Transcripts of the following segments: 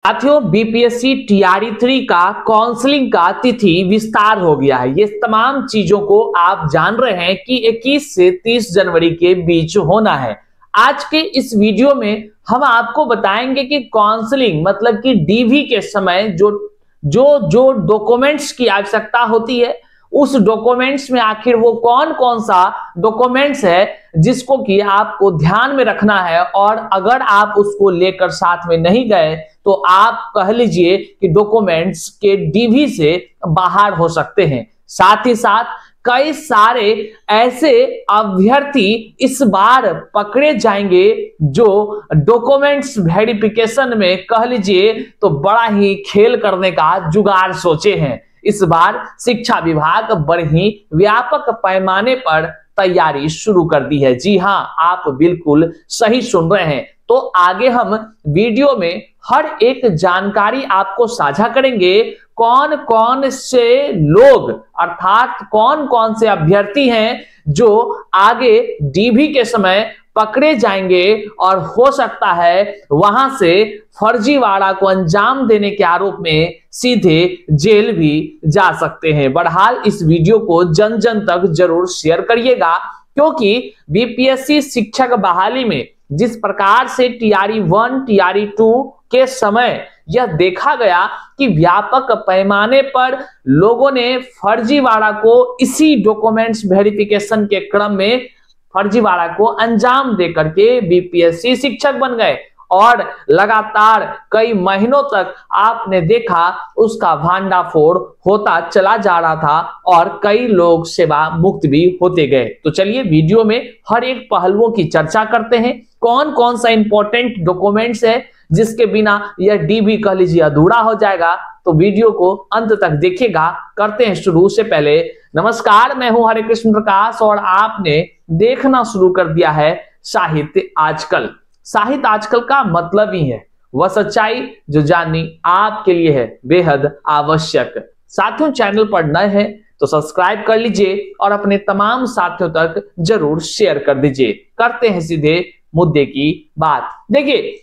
साथियों, BPSC TRE 3 का counselling का तिथि विस्तार हो गया है। ये तमाम चीजों को आप जान रहे हैं कि 21 से 30 जनवरी के बीच होना है। आज के इस वीडियो में हम आपको बताएंगे कि काउंसलिंग मतलब कि डीवी के समय जो डॉक्यूमेंट्स की आवश्यकता होती है, उस डॉक्यूमेंट्स में आखिर वो कौन कौन सा डॉक्यूमेंट्स है जिसको कि आपको ध्यान में रखना है, और अगर आप उसको लेकर साथ में नहीं गए तो आप कह लीजिए कि डॉक्यूमेंट्स के डीवी से बाहर हो सकते हैं। साथ ही साथ कई सारे ऐसे अभ्यर्थी इस बार पकड़े जाएंगे जो डॉक्यूमेंट्स वेरिफिकेशन में कह लीजिए तो बड़ा ही खेल करने का जुगाड़ सोचे हैं। इस बार शिक्षा विभाग बड़े ही व्यापक पैमाने पर तैयारी शुरू कर दी है। जी हां, आप बिल्कुल सही सुन रहे हैं। तो आगे हम वीडियो में हर एक जानकारी आपको साझा करेंगे। कौन कौन से लोग अर्थात कौन कौन से अभ्यर्थी हैं जो आगे डीवी के समय पकड़े जाएंगे और हो सकता है वहां से फर्जीवाड़ा को अंजाम देने के आरोप में सीधे जेल भी जा सकते हैं। बहरहाल इस वीडियो को जन जन तक जरूर शेयर करिएगा, क्योंकि बीपीएससी शिक्षक बहाली में जिस प्रकार से टीआरई 1 टीआरई 2 के समय यह देखा गया कि व्यापक पैमाने पर लोगों ने फर्जीवाड़ा को इसी डॉक्यूमेंट्स वेरिफिकेशन के क्रम में फर्जीवाड़ा को अंजाम दे करके बीपीएससी शिक्षक बन गए, और लगातार कई महीनों तक आपने देखा उसका भांडाफोड़ होता चला जा रहा था और कई लोग सेवा मुक्त भी होते गए। तो चलिए वीडियो में हर एक पहलुओं की चर्चा करते हैं। कौन कौन सा इंपॉर्टेंट डॉक्यूमेंट्स है जिसके बिना यह डीवी कह लीजिए अधूरा हो जाएगा, तो वीडियो को अंत तक देखिएगा। करते हैं शुरू। से पहले नमस्कार, मैं हूं हरे कृष्ण प्रकाश और आपने देखना शुरू कर दिया है साहित्य आजकल। साहित्य आजकल का मतलब ही है वह सच्चाई जो जाननी आपके लिए है बेहद आवश्यक। साथियों, चैनल पर नए हैं तो सब्सक्राइब कर लीजिए और अपने तमाम साथियों तक जरूर शेयर कर दीजिए। करते हैं सीधे मुद्दे की बात। देखिए,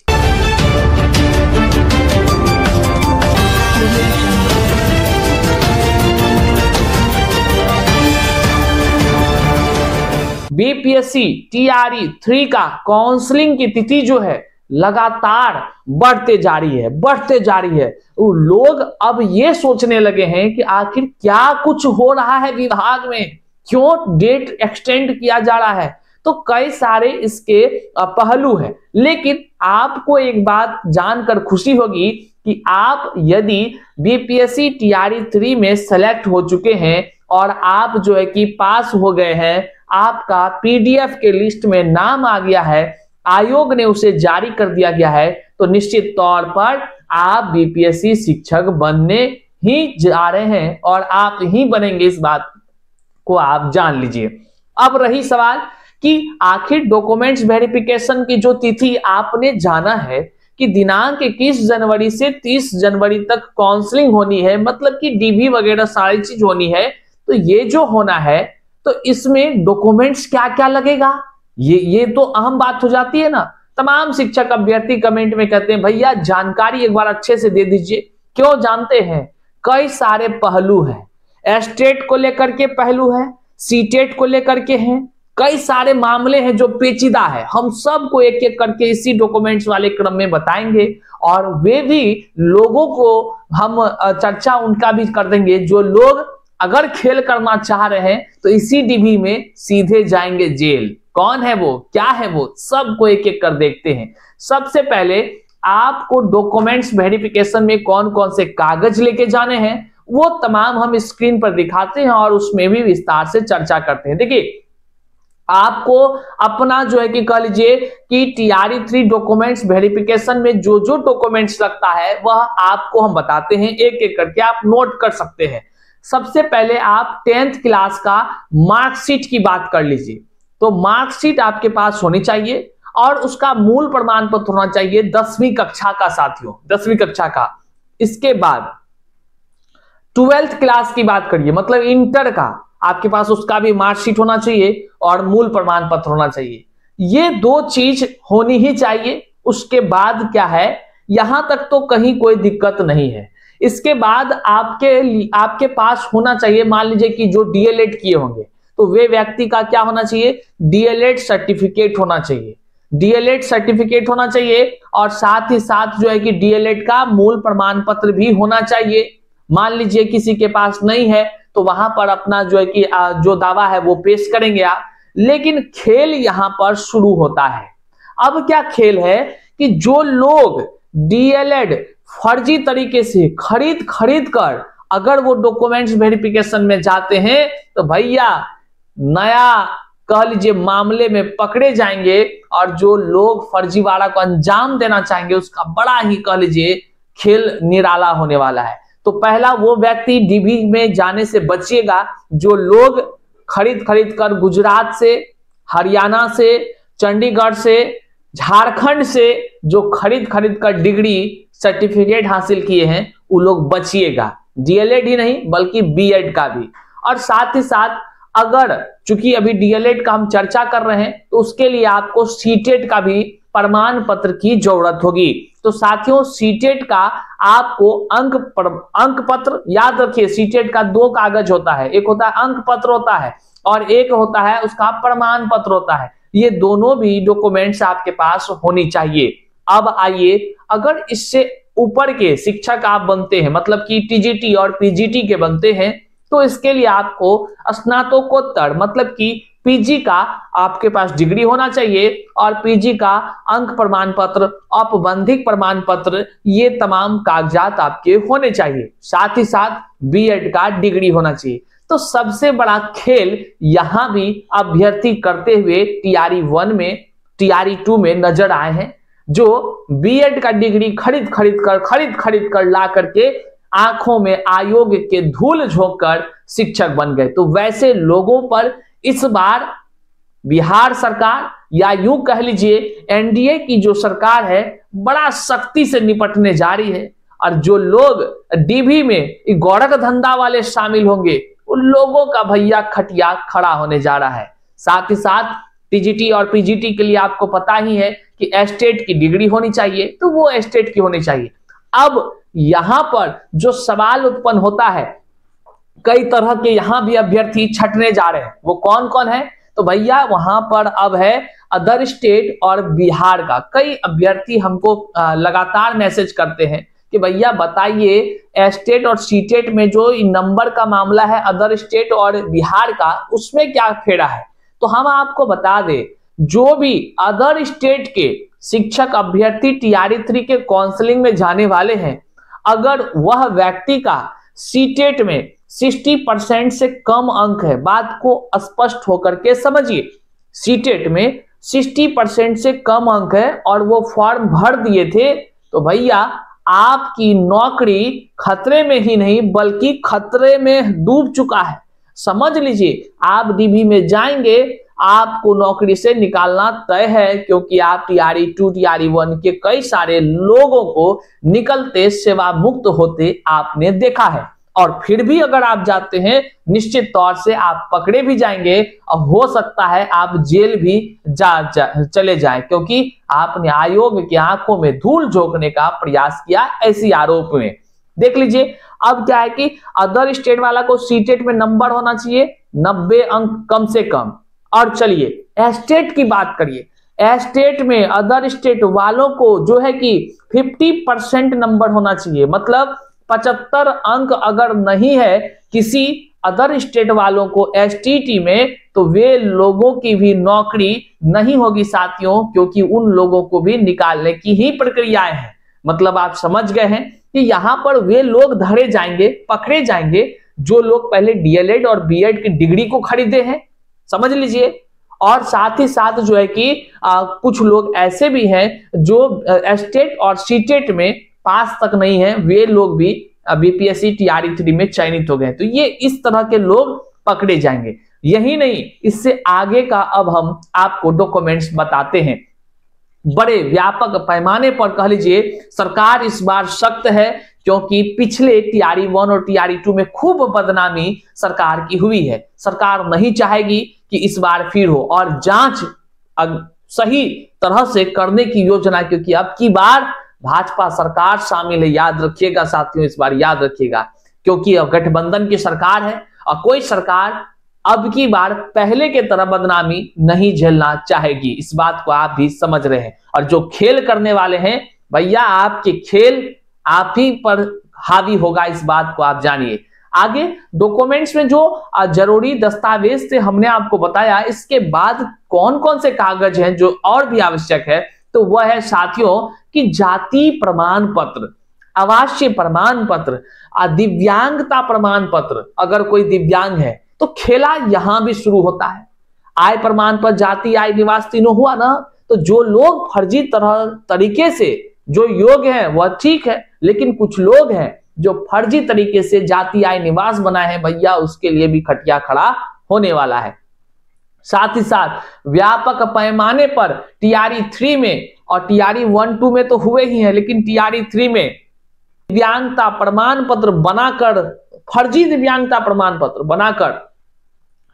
बीपीएससी टीआरई 3 का काउंसलिंग की तिथि जो है लगातार बढ़ते जा रही है। लोग अब ये सोचने लगे हैं कि आखिर क्या कुछ हो रहा है विभाग में, क्यों डेट एक्सटेंड किया जा रहा है। तो कई सारे इसके पहलू हैं, लेकिन आपको एक बात जानकर खुशी होगी कि आप यदि बीपीएससी टीआरई 3 में सेलेक्ट हो चुके हैं और आप जो है कि पास हो गए हैं, आपका पीडीएफ के लिस्ट में नाम आ गया है, आयोग ने उसे जारी कर दिया गया है, तो निश्चित तौर पर आप बीपीएससी शिक्षक बनने ही जा रहे हैं और आप ही बनेंगे, इस बात को आप जान लीजिए। अब रही सवाल कि आखिर डॉक्यूमेंट्स वेरिफिकेशन की जो तिथि आपने जाना है कि दिनांक 21 जनवरी से 30 जनवरी तक काउंसलिंग होनी है, मतलब कि डीवी वगैरह सारी चीज होनी है। तो ये जो होना है तो इसमें डॉक्यूमेंट्स क्या क्या लगेगा, ये तो अहम बात हो जाती है ना। तमाम शिक्षक अभ्यर्थी कमेंट में कहते हैं भैया जानकारी एक बार अच्छे से दे दीजिए। क्यों जानते हैं, कई सारे पहलू हैं। एस्टेट को लेकर के पहलू है, सीटेट को लेकर के हैं, कई सारे मामले हैं जो पेचीदा है। हम सबको एक एक करके इसी डॉक्यूमेंट्स वाले क्रम में बताएंगे, और वे भी लोगों को हम चर्चा उनका भी कर देंगे जो लोग अगर खेल करना चाह रहे हैं तो इसी डीवी में सीधे जाएंगे जेल। कौन है वो, क्या है वो, सबको एक एक कर देखते हैं। सबसे पहले आपको डॉक्यूमेंट्स वेरिफिकेशन में कौन कौन से कागज लेके जाने हैं वो तमाम हम स्क्रीन पर दिखाते हैं और उसमें भी विस्तार से चर्चा करते हैं। देखिए, आपको अपना जो है कि कह लीजिए कि टीआरई 3 डॉक्यूमेंट्स वेरिफिकेशन में जो जो डॉक्यूमेंट्स लगता है वह आपको हम बताते हैं, एक एक करके आप नोट कर सकते हैं। सबसे पहले आप 10th क्लास का मार्कशीट की बात कर लीजिए। तो मार्कशीट आपके पास होनी चाहिए और उसका मूल प्रमाण पत्र होना चाहिए 10वीं कक्षा का साथियों, 10वीं कक्षा का। इसके बाद 12th क्लास की बात करिए, मतलब इंटर का, आपके पास उसका भी मार्कशीट होना चाहिए और मूल प्रमाण पत्र होना चाहिए। ये दो चीज होनी ही चाहिए। उसके बाद क्या है यहां तक तो कहीं कोई दिक्कत नहीं है। इसके बाद आपके पास होना चाहिए, मान लीजिए कि जो डीएलएड किए होंगे तो वे व्यक्ति का क्या होना चाहिए, डीएलएड सर्टिफिकेट होना चाहिए, डीएलएड सर्टिफिकेट होना चाहिए। और साथ ही साथ जो है कि डीएलएड का मूल प्रमाण पत्र भी होना चाहिए। मान लीजिए किसी के पास नहीं है तो वहां पर अपना जो है कि जो दावा है वो पेश करेंगे आप। लेकिन खेल यहां पर शुरू होता है। अब क्या खेल है कि जो लोग डीएलएड फर्जी तरीके से खरीद कर अगर वो डॉक्यूमेंट्स वेरिफिकेशन में जाते हैं तो भैया नया कह लीजिए मामले में पकड़े जाएंगे। और जो लोग फर्जीवाड़ा को अंजाम देना चाहेंगे उसका बड़ा ही कह लीजिए खेल निराला होने वाला है। तो पहला वो व्यक्ति डीबी में जाने से बचिएगा जो लोग खरीद कर गुजरात से, हरियाणा से, चंडीगढ़ से, झारखंड से जो खरीद कर डिग्री सर्टिफिकेट हासिल किए हैं वो लोग बचिएगा। डीएलएड ही नहीं बल्कि बीएड का भी। और साथ ही साथ अगर चूंकि अभी डीएलएड का हम चर्चा कर रहे हैं तो उसके लिए आपको सीटेट का भी प्रमाण पत्र की जरूरत होगी। तो साथियों सीटेट का आपको अंक पत्र याद रखिए, सीटेट का 2 कागज होता है, एक होता है अंक पत्र होता है और एक होता है उसका प्रमाण पत्र होता है। ये दोनों भी डॉक्यूमेंट्स आपके पास होनी चाहिए। अब आइए, अगर इससे ऊपर के शिक्षक आप बनते हैं, मतलब कि टीजीटी और पीजीटी के बनते हैं, तो इसके लिए आपको स्नातकोत्तर मतलब कि पीजी का आपके पास डिग्री होना चाहिए और पीजी का अंक प्रमाण पत्र, औपबंधिक प्रमाण पत्र, ये तमाम कागजात आपके होने चाहिए। साथ ही साथ बीएड का डिग्री होना चाहिए। तो सबसे बड़ा खेल यहां भी अभ्यर्थी करते हुए टीआरई 1 में, टीआरई 2 में नजर आए हैं, जो बीएड का डिग्री खरीद कर ला करके आंखों में आयोग के धूल झोंक कर शिक्षक बन गए। तो वैसे लोगों पर इस बार बिहार सरकार या यूं कह लीजिए एनडीए की जो सरकार है बड़ा सख्ती से निपटने जा रही है। और जो लोग डीबी में गौरक धंधा वाले शामिल होंगे उन लोगों का भैया खटिया खड़ा होने जा रहा है। साथ ही साथ टीजीटी और पीजीटी के लिए आपको पता ही है कि एस्टेट की डिग्री होनी चाहिए, तो वो एस्टेट की होनी चाहिए। अब यहां पर जो सवाल उत्पन्न होता है, कई तरह के यहां भी अभ्यर्थी छटने जा रहे हैं, वो कौन कौन है, तो भैया वहां पर अब है अदर स्टेट और बिहार का। कई अभ्यर्थी हमको लगातार मैसेज करते हैं कि भैया बताइए एस्टेट और सीटेट में जो नंबर का मामला है अदर स्टेट और बिहार का, उसमें क्या फेरा है। तो हम आपको बता दें, जो भी अदर स्टेट के शिक्षक अभ्यर्थी टीआरई 3 के काउंसलिंग में जाने वाले हैं, अगर वह व्यक्ति का सीटेट में 60% से कम अंक है, बात को स्पष्ट होकर के समझिए, सीटेट में 60% से कम अंक है और वो फॉर्म भर दिए थे, तो भैया आपकी नौकरी खतरे में ही नहीं बल्कि खतरे में डूब चुका है। समझ लीजिए, आप डीबी में जाएंगे, आपको नौकरी से निकालना तय है, क्योंकि आप टीआरई 2 टीआरई 1 के कई सारे लोगों को निकलते सेवा मुक्त होते आपने देखा है। और फिर भी अगर आप जाते हैं निश्चित तौर से आप पकड़े भी जाएंगे और हो सकता है आप जेल भी चले जाएं, क्योंकि आपने आयोग की आंखों में धूल झोंकने का प्रयास किया ऐसी आरोप में। देख लीजिए, अब क्या है कि अदर स्टेट वाला को सीटेट में नंबर होना चाहिए 90 अंक कम से कम। और चलिए एस्टेट की बात करिए, एस्टेट में अदर स्टेट वालों को जो है कि 50% नंबर होना चाहिए, मतलब 75 अंक अगर नहीं है किसी अदर स्टेट वालों को एसटीटी में, तो वे लोगों की भी नौकरी नहीं होगी साथियों, क्योंकि उन लोगों को भी निकालने की ही प्रक्रियाएं हैं। मतलब आप समझ गए हैं कि यहां पर वे लोग धरे जाएंगे, पकड़े जाएंगे जो लोग पहले डीएलएड और बीएड की डिग्री को खरीदे हैं, समझ लीजिए। और साथ ही साथ जो है कि कुछ लोग ऐसे भी हैं जो एस्टेट और सीटेट में पास तक नहीं है, वे लोग भी बीपीएससी टीआरई 3 में चयनित हो गए। तो ये इस तरह के लोग पकड़े जाएंगे। यही नहीं, इससे आगे का अब हम आपको डॉक्यूमेंट्स बताते हैं। बड़े व्यापक पैमाने पर कह लीजिए सरकार इस बार सख्त है, क्योंकि पिछले टीआरई 1 और टीआरई 2 में खूब बदनामी सरकार की हुई है। सरकार नहीं चाहेगी कि इस बार फिर हो, और जांच सही तरह से करने की योजना, क्योंकि अब की बार भाजपा सरकार शामिल है। याद रखिएगा साथियों, इस बार याद रखिएगा, क्योंकि अब गठबंधन की सरकार है और कोई सरकार अब की बार पहले के तरह बदनामी नहीं झेलना चाहेगी। इस बात को आप भी समझ रहे हैं। और जो खेल करने वाले हैं भैया, आपके खेल आप ही पर हावी होगा, इस बात को आप जानिए। आगे डॉक्यूमेंट्स में जो जरूरी दस्तावेज थे हमने आपको बताया, इसके बाद कौन कौन से कागज हैं जो और भी आवश्यक है, तो वह है साथियों कि जाति प्रमाण पत्र, आवासीय प्रमाण पत्र, दिव्यांगता प्रमाण पत्र। अगर कोई दिव्यांग है तो खेला यहां भी शुरू होता है। आय प्रमाण पत्र, जाति, आय, निवास तीनों हुआ ना। तो जो लोग फर्जी तरीके से जो योग्य हैं वह ठीक है, लेकिन कुछ लोग हैं जो फर्जी तरीके से जाति, आय, निवास बनाए हैं, भैया उसके लिए भी खटिया खड़ा होने वाला है। साथ ही साथ व्यापक पैमाने पर टीआरई 3 में और टीआरई 1-2 में तो हुए ही हैं, लेकिन टीआरई 3 में दिव्यांगता प्रमाण पत्र बनाकर, फर्जी दिव्यांगता प्रमाण पत्र बनाकर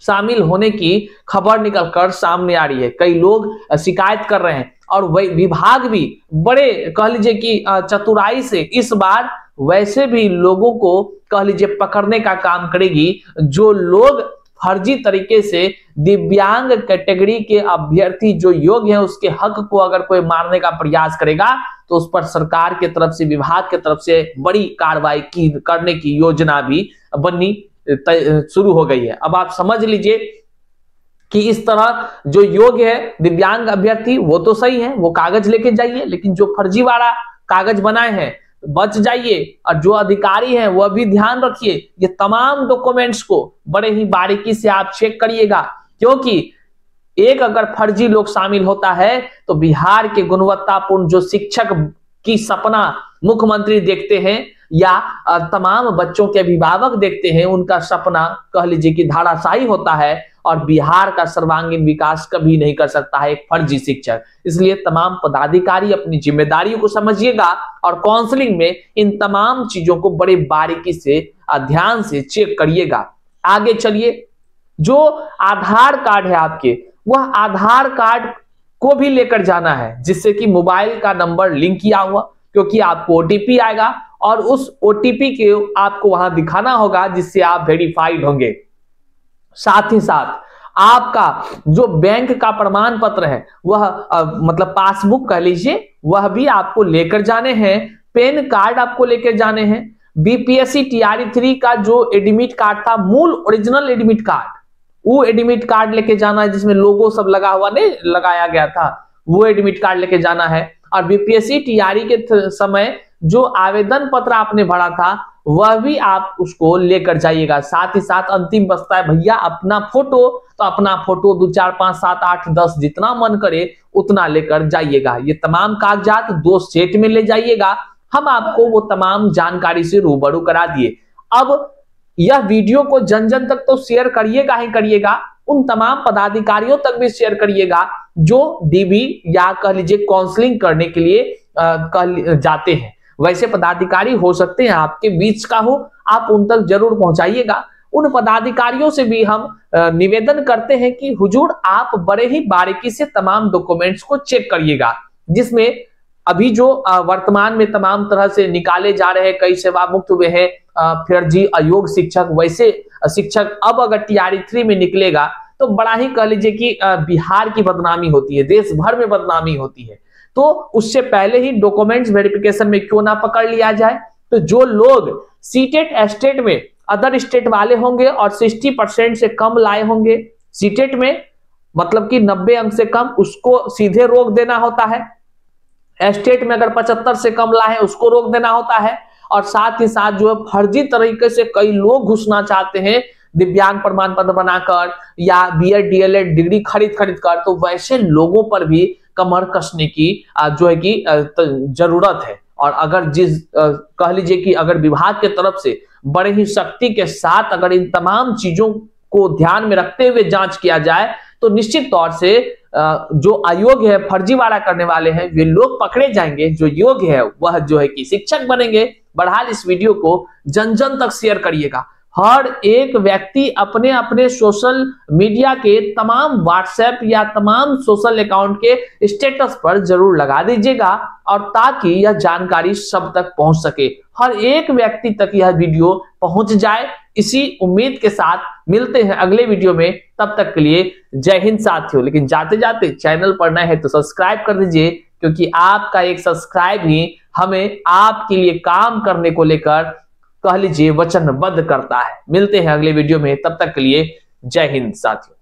शामिल होने की खबर निकलकर सामने आ रही है। कई लोग शिकायत कर रहे हैं और विभाग भी बड़े कह लीजिए कि चतुराई से इस बार वैसे भी लोगों को कह लीजिए पकड़ने का काम करेगी। जो लोग फर्जी तरीके से दिव्यांग कैटेगरी के अभ्यर्थी जो योग्य हैं उसके हक को अगर कोई मारने का प्रयास करेगा तो उस पर सरकार की तरफ से, विभाग की तरफ से बड़ी कार्रवाई करने की योजना भी बननी शुरू हो गई है। अब आप समझ लीजिए कि इस तरह जो योग्य है दिव्यांग अभ्यर्थी वो तो सही है, वो कागज लेके जाइए, लेकिन जो फर्जी वाला कागज बनाए हैं बच जाइए। और जो अधिकारी हैं वह भी ध्यान रखिए, ये तमाम डॉक्यूमेंट्स को बड़े ही बारीकी से आप चेक करिएगा, क्योंकि एक अगर फर्जी लोग शामिल होता है तो बिहार के गुणवत्तापूर्ण जो शिक्षक की सपना मुख्यमंत्री देखते हैं या तमाम बच्चों के अभिभावक देखते हैं, उनका सपना कह लीजिए कि धाराशायी होता है और बिहार का सर्वांगीण विकास कभी नहीं कर सकता है एक फर्जी शिक्षक। इसलिए तमाम पदाधिकारी अपनी जिम्मेदारियों को समझिएगा और काउंसलिंग में इन तमाम चीजों को बड़े बारीकी से ध्यान से चेक करिएगा। आगे चलिए, जो आधार कार्ड है आपके, वह आधार कार्ड को भी लेकर जाना है, जिससे कि मोबाइल का नंबर लिंक किया हुआ, क्योंकि आपको ओटीपी आएगा और उस ओटीपी के आपको वहां दिखाना होगा, जिससे आप वेरीफाइड होंगे। साथ ही साथ आपका जो बैंक का प्रमाण पत्र है वह मतलब पासबुक कह लीजिए, वह भी आपको लेकर जाने हैं। पैन कार्ड आपको लेकर जाने हैं। बीपीएससी टीआरई 3 का जो एडमिट कार्ड था, मूल ओरिजिनल एडमिट कार्ड, वो एडमिट कार्ड लेके जाना है, जिसमें लोगो सब लगा हुआ नहीं लगाया गया था, वो एडमिट कार्ड लेके जाना है। और बीपीएससी टीआरई के समय जो आवेदन पत्र आपने भरा था वह भी आप उसको लेकर जाइएगा। साथ ही साथ अंतिम बचता है भैया अपना फोटो, तो अपना फोटो 2, 4, 5, 7, 8, 10 जितना मन करे उतना लेकर जाइएगा। ये तमाम कागजात 2 सेट में ले जाइएगा। हम आपको वो तमाम जानकारी से रूबरू करा दिए। अब यह वीडियो को जन जन तक तो शेयर करिएगा ही करिएगा, उन तमाम पदाधिकारियों तक भी शेयर करिएगा जो डीबी या कह लीजिए काउंसलिंग करने के लिए जाते हैं। वैसे पदाधिकारी हो सकते हैं आपके बीच का हो, आप उन तक जरूर पहुंचाइएगा। उन पदाधिकारियों से भी हम निवेदन करते हैं कि हुजूर आप बड़े ही बारीकी से तमाम डॉक्यूमेंट्स को चेक करिएगा, जिसमें अभी जो वर्तमान में तमाम तरह से निकाले जा रहे हैं, कई सेवा मुक्त हुए हैं फर्जी अयोग्य शिक्षक, वैसे शिक्षक अब अगर टीआरई 3 में निकलेगा तो बड़ा ही कह लीजिए कि बिहार की बदनामी होती है, देश भर में बदनामी होती है। तो उससे पहले ही डॉक्यूमेंट्स वेरिफिकेशन में क्यों ना पकड़ लिया जाए। तो जो लोग सीटेट स्टेट में अदर स्टेट वाले होंगे और 60% से कम लाए होंगे सीटेट में, मतलब कि 90 अंक से कम, उसको सीधे रोक देना होता है। स्टेट में अगर 75 से कम लाए उसको रोक देना होता है। और साथ ही साथ जो फर्जी तरीके से कई लोग घुसना चाहते हैं दिव्यांग प्रमाण पत्र बनाकर या बीएड डीएलएड डिग्री खरीद कर, तो वैसे लोगों पर भी कमर कसने की जो है कि जरूरत है। और अगर जिस कह लीजिए कि अगर विभाग के तरफ से बड़े ही सख्ती के साथ अगर इन तमाम चीजों को ध्यान में रखते हुए जांच किया जाए तो निश्चित तौर से जो अयोग्य है, फर्जीवाड़ा करने वाले हैं, वे लोग पकड़े जाएंगे। जो योग्य है वह जो है कि शिक्षक बनेंगे। बहरहाल इस वीडियो को जन जन तक शेयर करिएगा। हर एक व्यक्ति अपने अपने सोशल मीडिया के तमाम व्हाट्सएप या तमाम सोशल अकाउंट के स्टेटस पर जरूर लगा दीजिएगा, और ताकि यह जानकारी सब तक पहुंच सके, हर एक व्यक्ति तक यह वीडियो पहुंच जाए। इसी उम्मीद के साथ मिलते हैं अगले वीडियो में, तब तक के लिए जय हिंद साथियों। लेकिन जाते जाते चैनल पर नए हैं तो सब्सक्राइब कर दीजिए, क्योंकि आपका एक सब्सक्राइब ही हमें आपके लिए काम करने को लेकर कह लीजिए वचनबद्ध करता है। मिलते हैं अगले वीडियो में, तब तक के लिए जय हिंद साथियों।